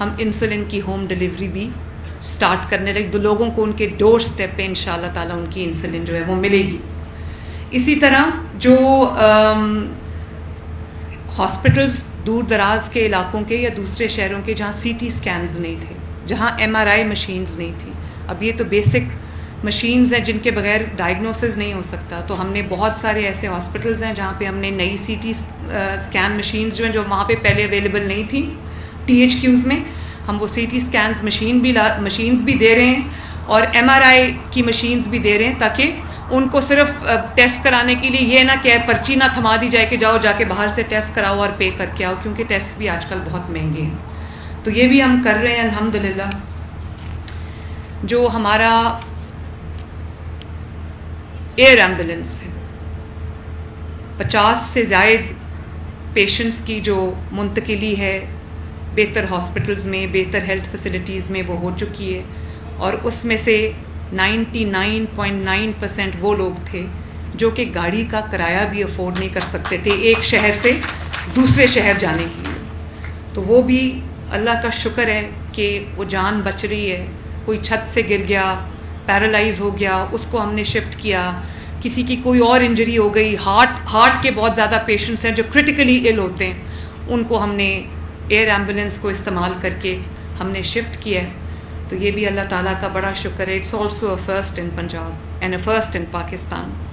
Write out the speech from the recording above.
ہم انسولن کی home delivery بھی سٹارٹ کرنے لگے. لوگوں کو ان کے ڈور سٹیپ پہ انشاءاللہ تعالیٰ ان کی انسولن جو ہے وہ ملے گی. اسی طرح جو ہاسپٹلز دور دراز کے علاقوں کے یا دوسرے شہروں کے جہاں سی ٹی اسکینز نہیں تھے, جہاں ایم آر آئی مشینز نہیں تھیں, اب یہ تو بیسک مشینز ہیں جن کے بغیر ڈائگنوسس نہیں ہو سکتا, تو ہم نے بہت سارے ایسے ہاسپٹلز ہیں جہاں پہ ہم نے نئی سی ٹی اسکین مشینز جو ہیں جو وہاں پہ پہلے اویلیبل نہیں تھیں ٹی ایچ کیوز میں, ہم وہ سی ٹی اسکینز مشینز بھی دے رہے ہیں اور ایم آر آئی کی مشینز بھی دے رہے ہیں, تاکہ ان کو صرف ٹیسٹ کرانے کے لیے یہ نہ کہ پرچی نہ تھما دی جائے کہ جاؤ جا کے باہر سے ٹیسٹ کراؤ اور پے کر کے آؤ, کیونکہ ٹیسٹ بھی آج کل بہت مہنگے ہیں. تو یہ بھی ہم کر رہے ہیں الحمدللہ. جو ہمارا ایئر ایمبولینس ہے, 50 سے زائد پیشنٹس کی جو منتقلی ہے بہتر ہاسپٹلز میں, بہتر ہیلتھ فیسلٹیز میں وہ ہو چکی ہے, اور اس میں سے 99.9% وہ لوگ تھے جو کہ گاڑی کا کرایہ بھی افورڈ نہیں کر سکتے تھے ایک شہر سے دوسرے شہر جانے کے لیے. تو وہ بھی اللہ کا شکر ہے کہ وہ جان بچ رہی ہے. کوئی چھت سے گر گیا, پیرالائز ہو گیا, اس کو ہم نے شفٹ کیا. کسی کی کوئی اور انجری ہو گئی, ہارٹ کے بہت زیادہ پیشنٹس ہیں جو کرٹیکلی ال ہوتے ہیں, ان کو ہم نے ایئر ایمبولینس کو استعمال کر کے ہم نے شفٹ کیا ہے. تو یہ بھی اللہ تعالیٰ کا بڑا شکر ہے. It's also a first in Punjab and a first in Pakistan.